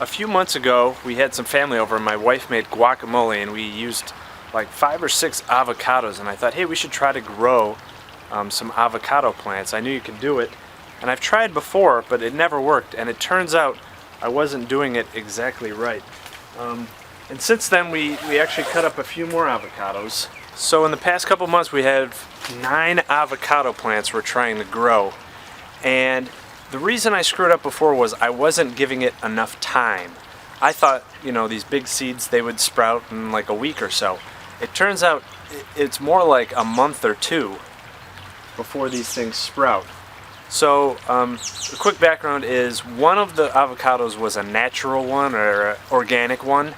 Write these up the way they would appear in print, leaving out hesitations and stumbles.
A few months ago, we had some family over and my wife made guacamole, and we used like 5 or 6 avocados, and I thought, hey, we should try to grow some avocado plants. I knew you could do it, and I've tried before, but it never worked, and it turns out I wasn't doing it exactly right. And since then, we actually cut up a few more avocados. So in the past couple months, we had 9 avocado plants we're trying to grow, and the reason I screwed up before was I wasn't giving it enough time. I thought, you know, these big seeds, they would sprout in like a week or so. It turns out it's more like a month or 2 before these things sprout. So, the quick background is one of the avocados was a natural one or an organic one.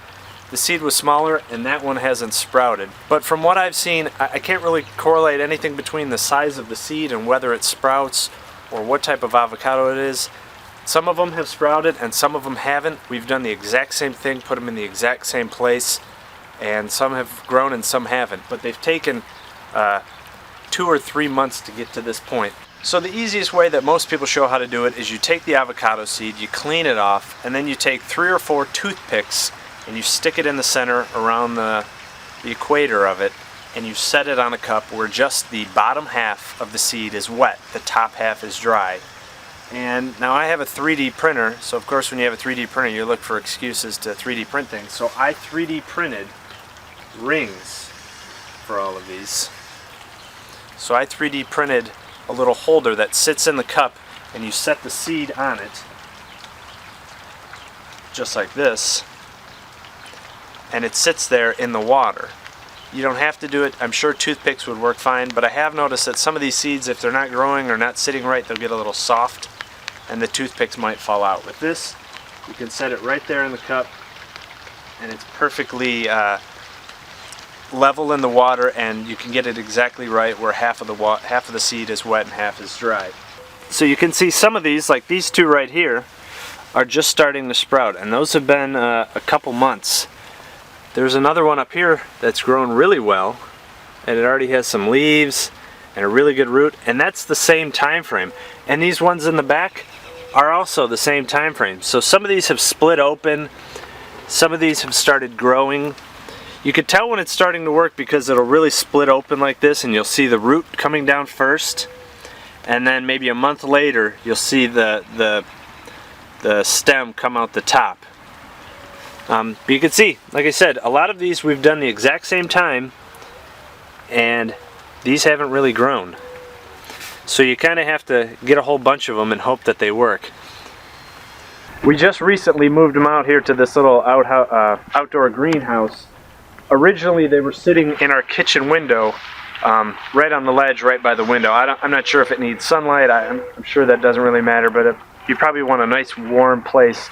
The seed was smaller and that one hasn't sprouted. But from what I've seen, I can't really correlate anything between the size of the seed and whether it sprouts or what type of avocado it is. Some of them have sprouted and some of them haven't. We've done the exact same thing, put them in the exact same place, and some have grown and some haven't. But they've taken 2 or 3 months to get to this point. So the easiest way that most people show how to do it is you take the avocado seed, you clean it off, and then you take 3 or 4 toothpicks and you stick it in the center around the equator of it, and you set it on a cup where just the bottom half of the seed is wet, the top half is dry. And now I have a 3D printer, so of course when you have a 3D printer you look for excuses to 3D print things. So I 3D printed rings for all of these. So I 3D printed a little holder that sits in the cup, and you set the seed on it just like this, and it sits there in the water. You don't have to do it. I'm sure toothpicks would work fine, but I have noticed that some of these seeds, if they're not growing or not sitting right, they'll get a little soft and the toothpicks might fall out. With this, you can set it right there in the cup and it's perfectly level in the water, and you can get it exactly right where half of the seed is wet and half is dry. So you can see some of these, like these 2 right here, are just starting to sprout, and those have been a couple months. There's another one up here that's grown really well, and it already has some leaves and a really good root, and that's the same time frame. And these ones in the back are also the same time frame. So some of these have split open, some of these have started growing. You can tell when it's starting to work because it'll really split open like this, and you'll see the root coming down first, and then maybe a month later you'll see the stem come out the top. But you can see, like I said, a lot of these we've done the exact same time, and these haven't really grown. So you kind of have to get a whole bunch of them and hope that they work. We just recently moved them out here to this little outdoor greenhouse. Originally they were sitting in our kitchen window, right on the ledge, right by the window. I'm not sure if it needs sunlight. I'm sure that doesn't really matter, but you probably want a nice warm place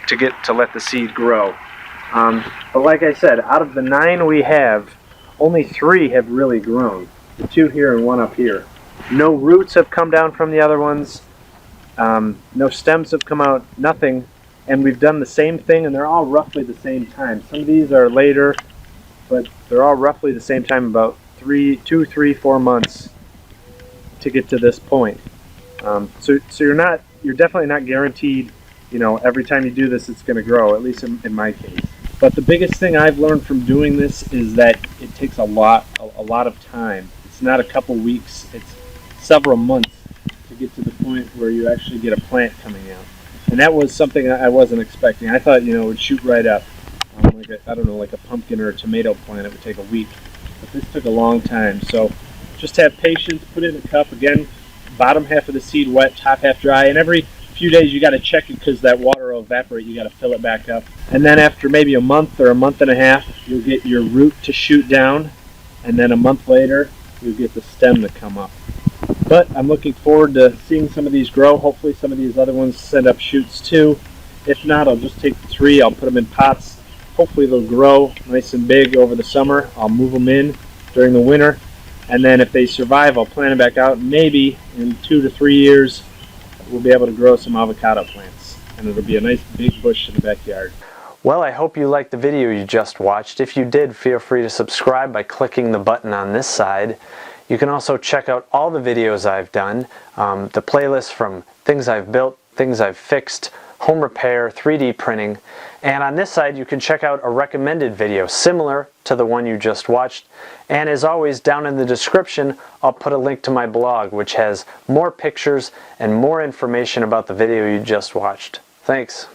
to let the seed grow. But like I said, out of the 9 we have, only 3 have really grown. The 2 here and 1 up here. No roots have come down from the other ones. No stems have come out, nothing. And we've done the same thing, and they're all roughly the same time. Some of these are later, but they're all roughly the same time, about 2, 3, 4 months to get to this point. So you're definitely not guaranteed, you know, every time you do this it's going to grow, at least in my case. But the biggest thing I've learned from doing this is that it takes a lot of time. It's not a couple weeks, it's several months to get to the point where you actually get a plant coming out. And that was something I wasn't expecting. I thought, you know, it would shoot right up. Like a pumpkin or a tomato plant, it would take a week. But this took a long time. So just have patience, put it in a cup. Again, bottom half of the seed wet, top half dry, and every few days you got to check it because that water will evaporate. You got to fill it back up, and then after maybe a month or a month and a half you'll get your root to shoot down, and then a month later you'll get the stem to come up. But I'm looking forward to seeing some of these grow. Hopefully some of these other ones send up shoots too. If not, I'll just take the 3, I'll put them in pots. Hopefully they'll grow nice and big over the summer. I'll move them in during the winter, and then if they survive I'll plant them back out. Maybe in 2 to 3 years we'll be able to grow some avocado plants, and it'll be a nice big bush in the backyard. Well, I hope you liked the video you just watched. If you did, feel free to subscribe by clicking the button on this side. You can also check out all the videos I've done, the playlist from things I've built, things I've fixed, home repair, 3D printing. And on this side you can check out a recommended video similar to the one you just watched. And as always, down in the description I'll put a link to my blog, which has more pictures and more information about the video you just watched. Thanks.